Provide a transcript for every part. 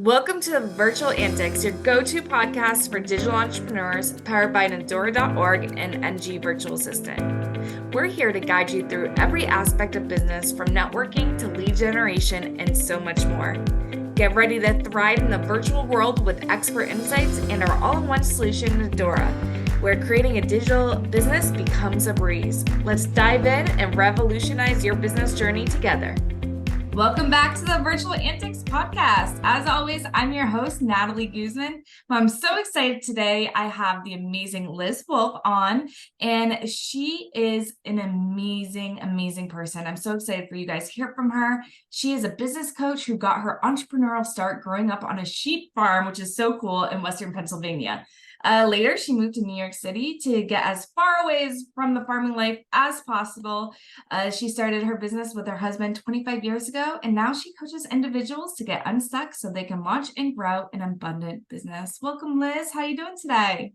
Welcome to Virtual Antics, your go-to podcast for digital entrepreneurs, powered by Nandora.org and NG Virtual Assistant. We're here to guide you through every aspect of business, from networking to lead generation and so much more. Get ready to thrive in the virtual world with expert insights and our all-in-one solution, Nandora, where creating a digital business becomes a breeze. Let's dive in and revolutionize your business journey together. Welcome back to the Virtual Antics Podcast. As always, I'm your host, Natalie Guzman. I'm so excited today. I have the amazing Liz Wolfe on, and she is an amazing person. I'm so excited for you guys to hear from her. She is a business coach who got her entrepreneurial start growing up on a sheep farm, which is so cool, in Western Pennsylvania. Later, she moved to New York City to get as far away from the farming life as possible. She started her business with her husband 25 years ago, and now she coaches individuals to get unstuck so they can launch and grow an abundant business. Welcome, Liz. How are you doing today?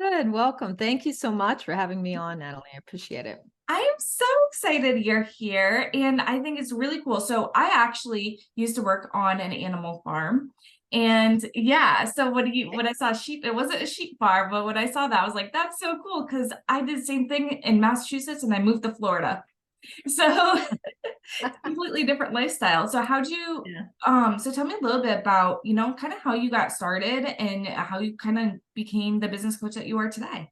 Good. Welcome. Thank you so much for having me on, Natalie. I appreciate it. I am so excited you're here, and I think it's really cool. So I actually used to work on an animal farm. And yeah, so when I saw sheep, it wasn't a sheep farm, but when I saw that, I was like, that's so cool, because I did the same thing in Massachusetts and I moved to Florida. So completely different lifestyle. So so tell me a little bit about, kind of how you got started and how you kind of became the business coach that you are today.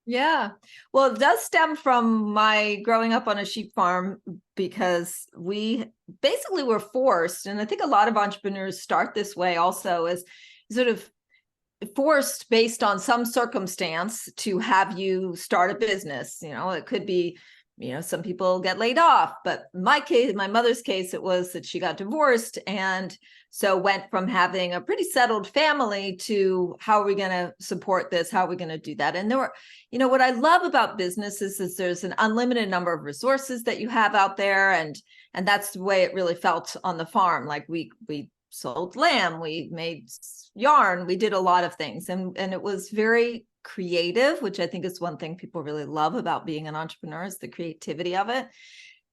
Yeah. Well, it does stem from my growing up on a sheep farm, because we basically were forced, and I think a lot of entrepreneurs start this way also, as sort of forced based on some circumstance to have you start a business. It could be, some people get laid off, but in my case, my mother's case, it was that she got divorced, and so went from having a pretty settled family to, how are we going to support this? How are we going to do that? And there were, what I love about business is there's an unlimited number of resources that you have out there. And that's the way it really felt on the farm. Like we sold lamb, we made yarn, we did a lot of things. And it was very creative, which I think is one thing people really love about being an entrepreneur, is the creativity of it.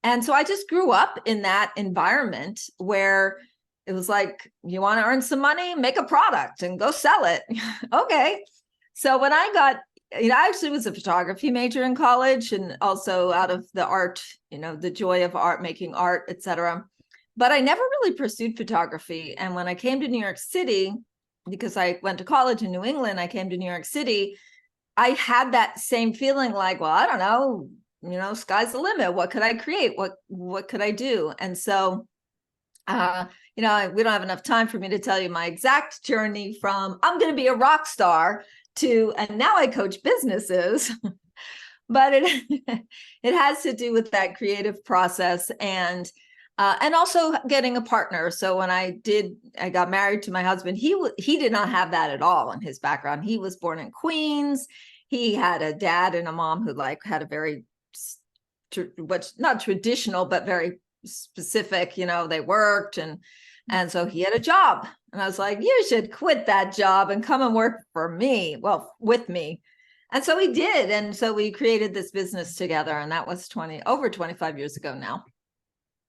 And so I just grew up in that environment where it was like, you want to earn some money, make a product and go sell it. Okay. So when I got, I actually was a photography major in college, and also out of the art, the joy of art, making art, etc. But I never really pursued photography. And when I came to New York City, because I went to college in New England, I came to New York City, I had that same feeling like, well, I don't know, sky's the limit. What could I create? What could I do? And so, we don't have enough time for me to tell you my exact journey from I'm going to be a rock star to, and now I coach businesses. But it has to do with that creative process, and also getting a partner. So when I got married to my husband, he did not have that at all in his background. He was born in Queens. He had a dad and a mom who had a very, not traditional, but very specific, they worked, and so he had a job, and I was like, you should quit that job and come and work for me, with me. And so he did. And so we created this business together, and that was over 25 years ago now.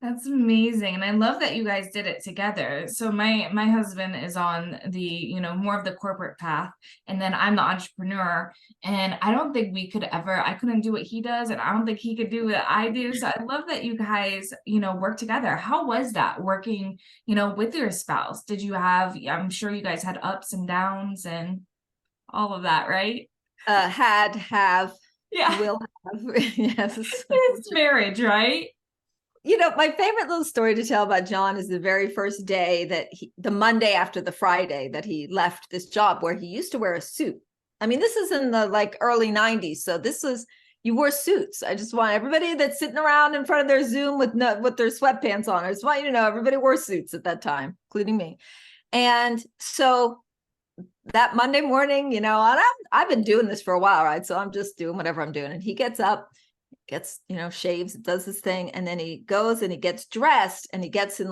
That's amazing. And I love that you guys did it together. So my husband is on the, more of the corporate path, and then I'm the entrepreneur, and I don't think I couldn't do what he does, and I don't think he could do what I do. So I love that you guys, work together. How was that working, with your spouse? I'm sure you guys had ups and downs and all of that, right? Yeah. Will have. Yes. It's marriage, right? My favorite little story to tell about John is the very first day the Monday after the Friday that he left this job, where he used to wear a suit. I mean, this is in the early 90s. So you wore suits. I just want everybody that's sitting around in front of their Zoom with their sweatpants on. I just want you to know everybody wore suits at that time, including me. And so that Monday morning, and I've been doing this for a while, right? So I'm just doing whatever I'm doing. And he gets up, shaves, does his thing. And then he goes and he gets dressed, and he gets in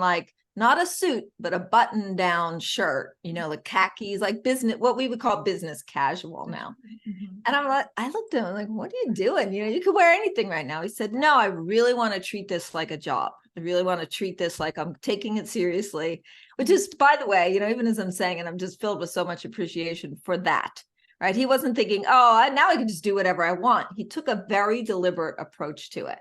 not a suit, but a button down shirt, like khakis, like business, what we would call business casual now. Mm-hmm. And I looked at him like, what are you doing? You could wear anything right now. He said, no, I really want to treat this like a job. I really want to treat this like I'm taking it seriously, which is, by the way, even as I'm saying it, I'm just filled with so much appreciation for that, right? He wasn't thinking, now I can just do whatever I want. He took a very deliberate approach to it.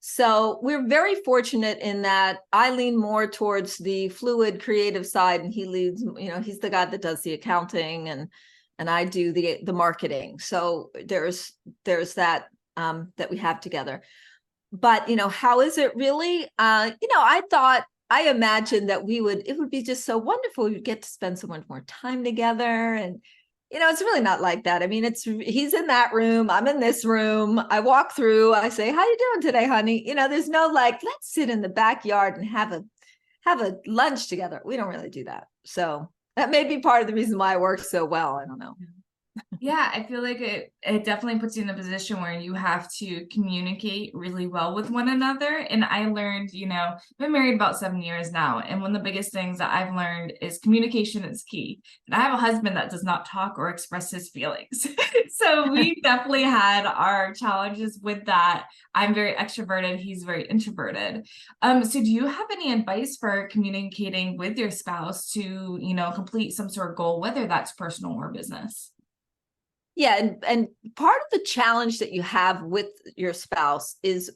So we're very fortunate in that I lean more towards the fluid creative side, and he leads, he's the guy that does the accounting, and I do the marketing. So there's that that we have together. But how is it really? I imagined that it would be just so wonderful. We'd get to spend so much more time together, and it's really not like that. I mean, he's in that room, I'm in this room. I walk through, I say, "How you doing today, honey?" There's no like, let's sit in the backyard and have a lunch together. We don't really do that. So that may be part of the reason why it works so well. I don't know. Yeah, I feel like it definitely puts you in a position where you have to communicate really well with one another. And I learned, I've been married about 7 years now. And one of the biggest things that I've learned is communication is key. And I have a husband that does not talk or express his feelings. So we definitely had our challenges with that. I'm very extroverted. He's very introverted. So do you have any advice for communicating with your spouse to, complete some sort of goal, whether that's personal or business? Yeah, and part of the challenge that you have with your spouse is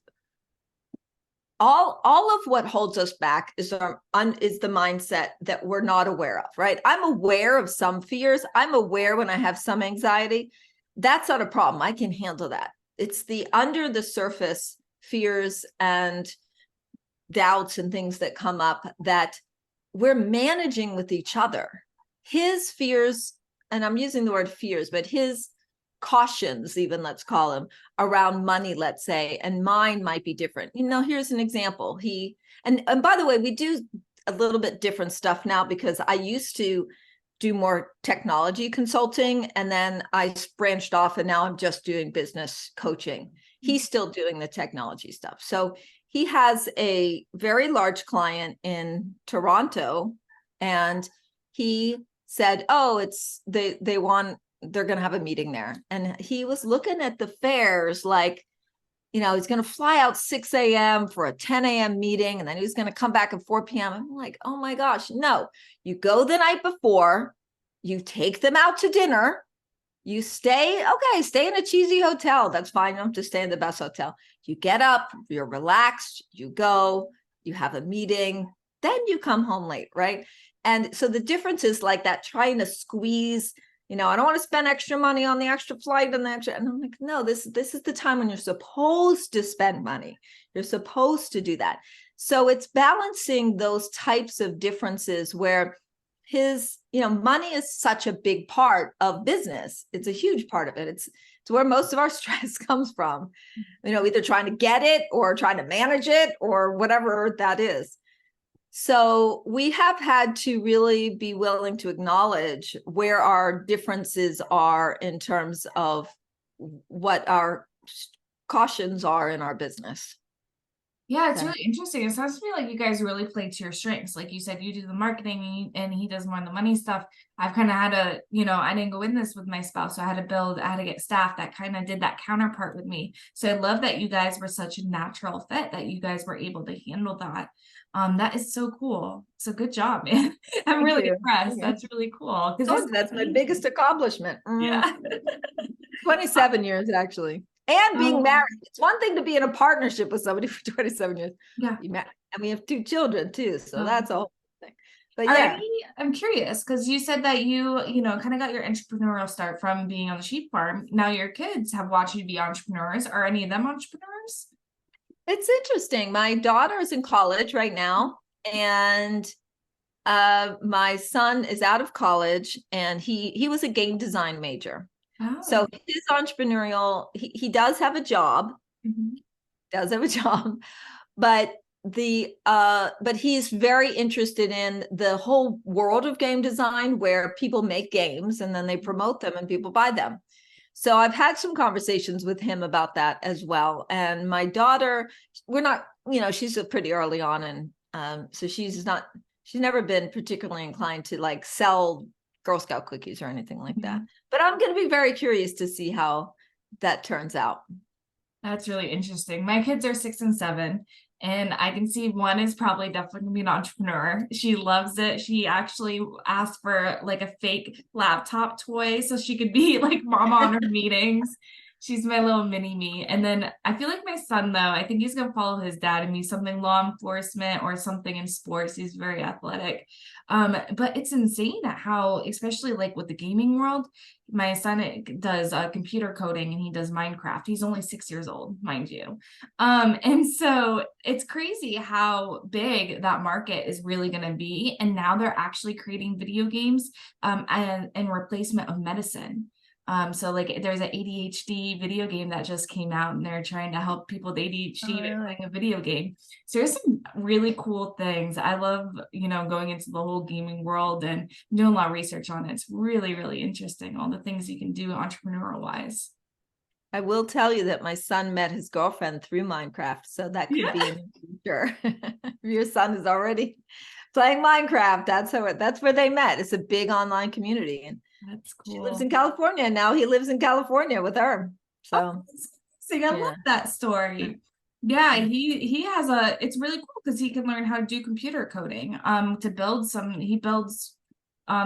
all of what holds us back is the mindset that we're not aware of, right? I'm aware of some fears. I'm aware when I have some anxiety. That's not a problem. I can handle that. It's the under the surface fears and doubts and things that come up that we're managing with each other. His fears, and I'm using the word fears, but his cautions, even, let's call them, around money, let's say, and mine might be different. Here's an example. And by the way, we do a little bit different stuff now, because I used to do more technology consulting, and then I branched off, and now I'm just doing business coaching. He's still doing the technology stuff. So he has a very large client in Toronto, and he said, they're going to have a meeting there. And he was looking at the fares like, he's going to fly out 6 a.m. for a 10 a.m. meeting, and then he was going to come back at 4 p.m. I'm like, oh my gosh, no. You go the night before, you take them out to dinner, you stay in a cheesy hotel. That's fine. You don't have to stay in the best hotel. You get up, you're relaxed, you go, you have a meeting, then you come home late, right? And so the difference is like that, trying to squeeze, I don't want to spend extra money on the extra flight and and I'm like, no, this is the time when you're supposed to spend money. You're supposed to do that. So it's balancing those types of differences where his, money is such a big part of business. It's a huge part of it. It's where most of our stress comes from, either trying to get it or trying to manage it or whatever that is. So we have had to really be willing to acknowledge where our differences are in terms of what our cautions are in our business. Yeah, it's really interesting. It sounds to me like you guys really play to your strengths. Like you said, you do the marketing and he does more of the money stuff. I've kind of had to, I didn't go in this with my spouse. So I had to get staff that kind of did that counterpart with me. So I love that you guys were such a natural fit, that you guys were able to handle that. That is so cool. So good job, man. I'm really impressed. That's really cool. That's my biggest accomplishment. Yeah. 27 years, actually. And being married. It's one thing to be in a partnership with somebody for 27 years. Yeah. And we have 2 children too. So that's a whole thing. But yeah. I'm curious, because you said that you kind of got your entrepreneurial start from being on the sheep farm. Now your kids have watched you be entrepreneurs. Are any of them entrepreneurs? It's interesting. My daughter is in college right now, and my son is out of college, and he was a game design major. Oh. So he's entrepreneurial. He does have a job. Mm-hmm. Does have a job, but he's very interested in the whole world of game design, where people make games and then they promote them and people buy them. So I've had some conversations with him about that as well. And my daughter, she's pretty early on, and so she's never been particularly inclined to like sell Girl Scout cookies or anything like that. But I'm going to be very curious to see how that turns out. That's really interesting. My kids are 6 and 7, And I can see one is probably definitely gonna be an entrepreneur. She loves it. She actually asked for like a fake laptop toy so she could be like mama on her meetings. She's my little mini me. And then I feel like my son, though, I think he's gonna follow his dad and be something law enforcement or something in sports. He's very athletic. But it's insane how, especially like with the gaming world, my son does computer coding and he does Minecraft. He's only 6 years old, mind you. And so it's crazy how big that market is really going to be. And now they're actually creating video games and in replacement of medicine. So like there's an ADHD video game that just came out and they're trying to help people with ADHD by playing a video game. So there's some really cool things. I love, going into the whole gaming world and doing a lot of research on it. It's really, really interesting. All the things you can do entrepreneurial wise. I will tell you that my son met his girlfriend through Minecraft. So that could be in the future. Your son is already playing Minecraft. That's where they met. It's a big online community. And that's cool. She lives in California, and now he lives in California with her. So I love that story. Yeah, he has it's really cool because he can learn how to do computer coding. To build he builds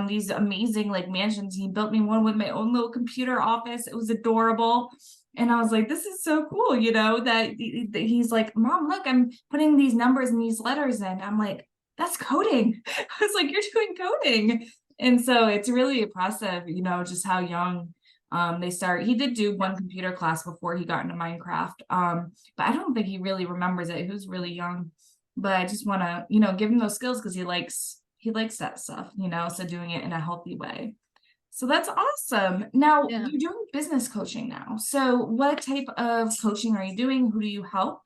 these amazing like mansions. He built me one with my own little computer office. It was adorable. And I was like, this is so cool, that he's like, Mom, look, I'm putting these numbers and these letters in. I'm like, that's coding. I was like, you're doing coding. And so it's really impressive, just how young they start. He did do one computer class before he got into Minecraft. But I don't think he really remembers it. He was really young. But I just want to, give him those skills because he likes that stuff, so doing it in a healthy way. So that's awesome. Now you're doing business coaching now. So what type of coaching are you doing? Who do you help?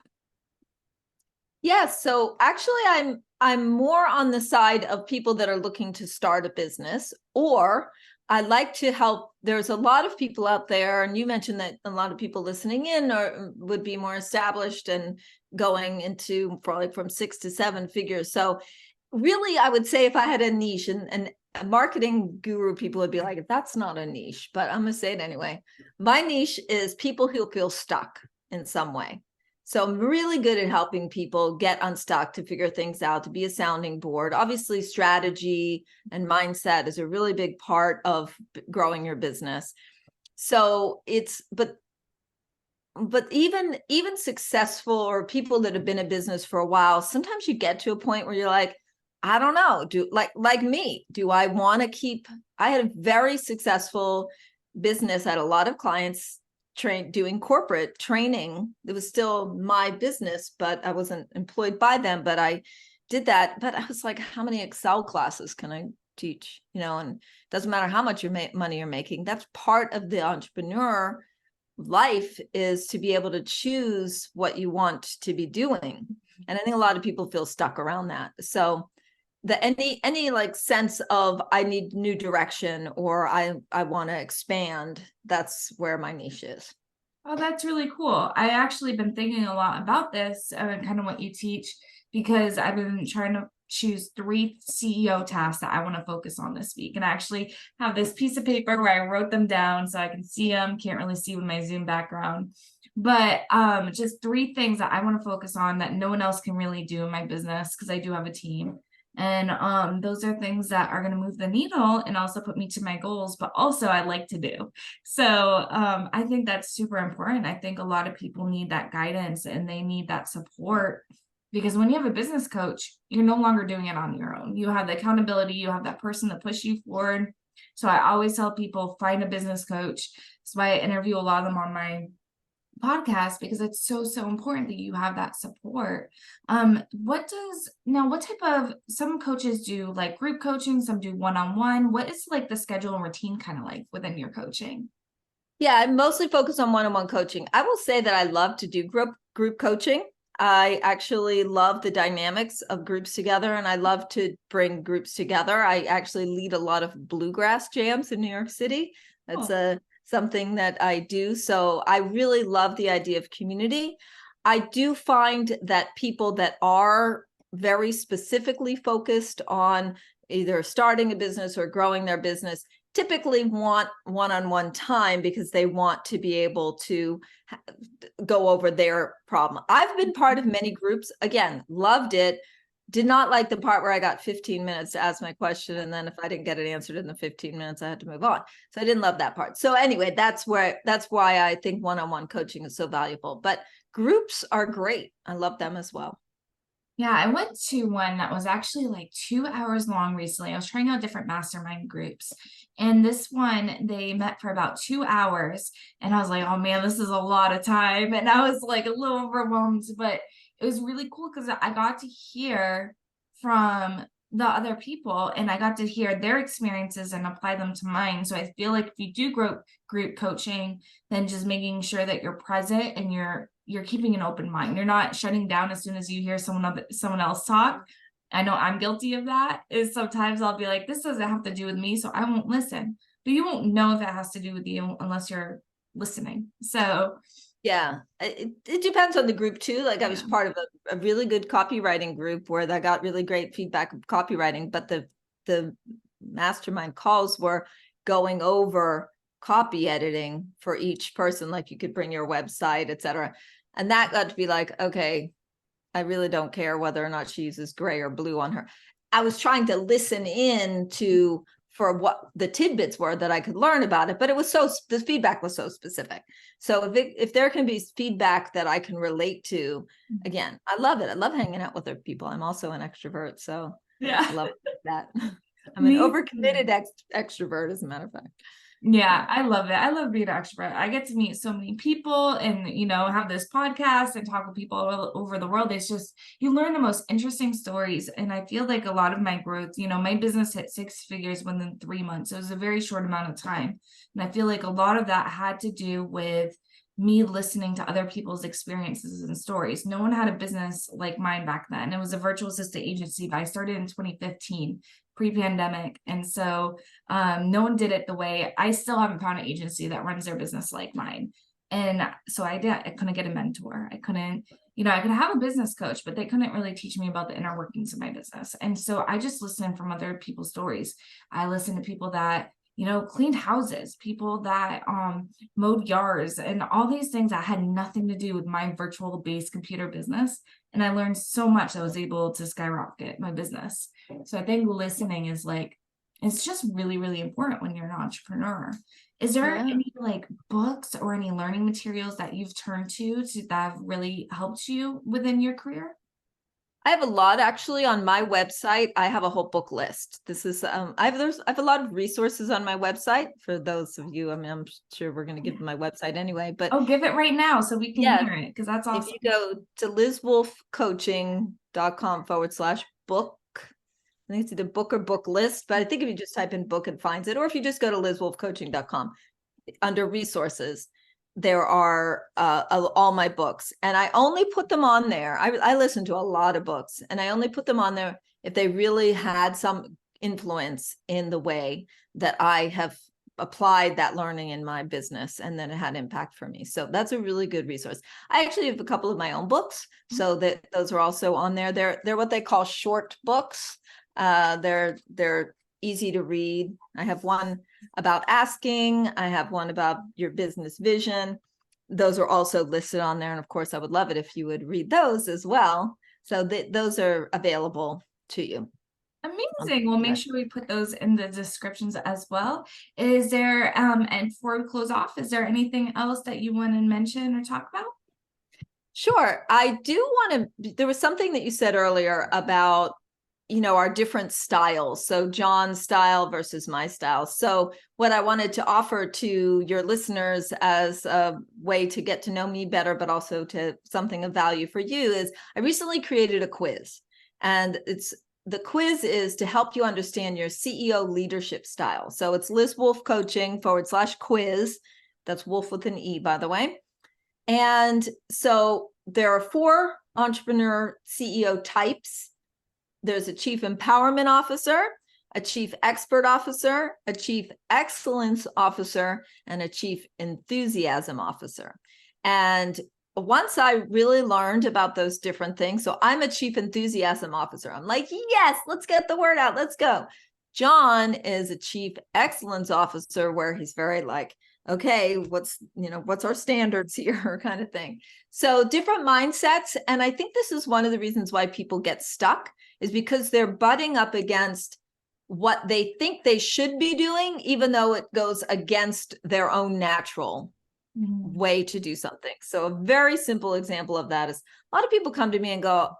Yes. So actually I'm more on the side of people that are looking to start a business, or I like to help. There's a lot of people out there, and you mentioned that a lot of people listening in would be more established and going into probably from 6 to 7 figures. So really, I would say if I had a niche, and a marketing guru people would be like, that's not a niche, but I'm going to say it anyway. My niche is people who feel stuck in some way. So I'm really good at helping people get unstuck, to figure things out, to be a sounding board. Obviously, strategy and mindset is a really big part of growing your business. So but even successful or people that have been in business for a while, sometimes you get to a point where you're like, I don't know, like me, do I want to keep? I had a very successful business. I had a lot of clients doing corporate training. It was still my business, but I wasn't employed by them, but I did that. But I was like, how many Excel classes can I teach? And it doesn't matter how much money you're making. That's part of the entrepreneur life, is to be able to choose what you want to be doing. And I think a lot of people feel stuck around that. So any like sense of I need new direction, or I want to expand, that's where my niche is. Oh, that's really cool. I actually been thinking a lot about this and kind of what you teach, because I've been trying to choose 3 CEO tasks that I want to focus on this week. And I actually have this piece of paper where I wrote them down so I can see them. Can't really see with my Zoom background, but just 3 things that I want to focus on that no one else can really do in my business, because I do have a team. And those are things that are going to move the needle and also put me to my goals, but also I like to do. So I think that's super important. I think a lot of people need that guidance and they need that support, because when you have a business coach, you're no longer doing it on your own. You have the accountability, you have that person to push you forward. So I always tell people, find a business coach. That's why I interview a lot of them on my podcast, because it's so important that you have that support. What type of, some coaches do like group coaching, some do one-on-one. What is like the schedule and routine kind of like within your coaching? Yeah, I mostly focus on one-on-one coaching. I will say that I love to do group coaching. I actually love the dynamics of groups together, and I love to bring groups together. I actually lead a lot of bluegrass jams in New York City. That's something that I do. So I really love the idea of community. I do find that people that are very specifically focused on either starting a business or growing their business typically want one-on-one time because they want to be able to go over their problem. I've been part of many groups, again, loved it. Did not like the part where I got 15 minutes to ask my question. And then if I didn't get it answered in the 15 minutes, I had to move on. So I didn't love that part. So anyway, that's why I think one-on-one coaching is so valuable. But groups are great. I love them as well. Yeah, I went to one that was actually like 2 hours long recently. I was trying out different mastermind groups. And this one, they met for about 2 hours. And I was like, oh man, this is a lot of time. And I was like a little overwhelmed, but it was really cool because I got to hear from the other people and I got to hear their experiences and apply them to mine. So I feel like if you do group coaching, then just making sure that you're present and you're keeping an open mind. You're not shutting down as soon as you hear someone else talk. I know I'm guilty of that. Is sometimes I'll be like, this doesn't have to do with me, so I won't listen. But you won't know if it has to do with you unless you're listening. So yeah, it depends on the group too. Like I was part of a really good copywriting group where I got really great feedback of copywriting, but the mastermind calls were going over copy editing for each person. Like you could bring your website, etc. And that got to be like, okay, I really don't care whether or not she uses gray or blue on her. I was trying to listen in for what the tidbits were that I could learn about it, but the feedback was so specific. So if there can be feedback that I can relate to, again, I love it. I love hanging out with other people. I'm also an extrovert, so yeah, I love that. I'm an overcommitted extrovert, as a matter of fact. Yeah, I love it. I love being an extrovert. I get to meet so many people and, have this podcast and talk with people all over the world. It's just, you learn the most interesting stories. And I feel like a lot of my growth, my business hit 6 figures within 3 months. It was a very short amount of time. And I feel like a lot of that had to do with me listening to other people's experiences and stories. No one had a business like mine back then. It was a virtual assistant agency, but I started in 2015. Pre-pandemic. And so no one did it the way. I still haven't found an agency that runs their business like mine. And so I couldn't get a mentor. I couldn't, I could have a business coach, but they couldn't really teach me about the inner workings of my business. And so I just listened from other people's stories. I listened to people that, cleaned houses, people that mowed yards, and all these things that had nothing to do with my virtual based computer business. And I learned so much that I was able to skyrocket my business. So I think listening is it's just really, really important when you're an entrepreneur. Is there any books or any learning materials that you've turned to that have really helped you within your career? I have a lot actually on my website. I have a whole book list. This is I have a lot of resources on my website for those of you. I mean, I'm sure we're going to give my website anyway, but give it right now so we can hear it, because that's awesome. If you go to lizwolfcoaching.com/book, I think it's either book or book list, but I think if you just type in book, it finds it, or if you just go to lizwolfcoaching.com under resources, there are all my books, and I only put them on there. I listen to a lot of books, and I only put them on there if they really had some influence in the way that I have applied that learning in my business, and then it had impact for me. So that's a really good resource. I actually have a couple of my own books, so that those are also on there. They're what they call short books. They're easy to read. I have one about asking. I have one about your business vision. Those are also listed on there. And of course, I would love it if you would read those as well. So those are available to you. Amazing. We'll make sure we put those in the descriptions as well. Is there, and before we close off, is there anything else that you want to mention or talk about? Sure. I do want to, there was something that you said earlier about our different styles. So John's style versus my style. So what I wanted to offer to your listeners as a way to get to know me better, but also to something of value for you, is I recently created a quiz. And the quiz is to help you understand your CEO leadership style. So it's lizwolfcoaching.com/quiz. That's Wolfe with an E, by the way. And so there are 4 entrepreneur CEO types. There's a chief empowerment officer, a chief expert officer, a chief excellence officer, and a chief enthusiasm officer. And once I really learned about those different things, so I'm a chief enthusiasm officer. I'm like, yes, let's get the word out. Let's go. John is a chief excellence officer, where he's very like, okay, what's our standards here kind of thing. So different mindsets. And I think this is one of the reasons why people get stuck, is because they're butting up against what they think they should be doing, even though it goes against their own natural way to do something. So a very simple example of that is, a lot of people come to me and go,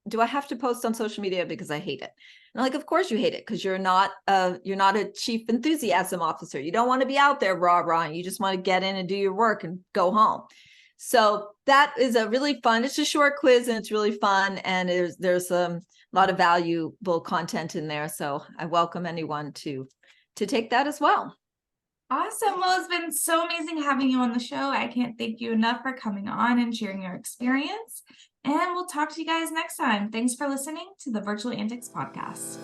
do I have to post on social media because I hate it? And I'm like, of course you hate it, because you're not a chief enthusiasm officer. You don't want to be out there rah-rah. You just want to get in and do your work and go home. So that is a really fun, it's a short quiz and it's really fun. And there's a lot of valuable content in there. So I welcome anyone to take that as well. Awesome. Well, it's been so amazing having you on the show. I can't thank you enough for coming on and sharing your experience. And we'll talk to you guys next time. Thanks for listening to the Virtual Antics Podcast.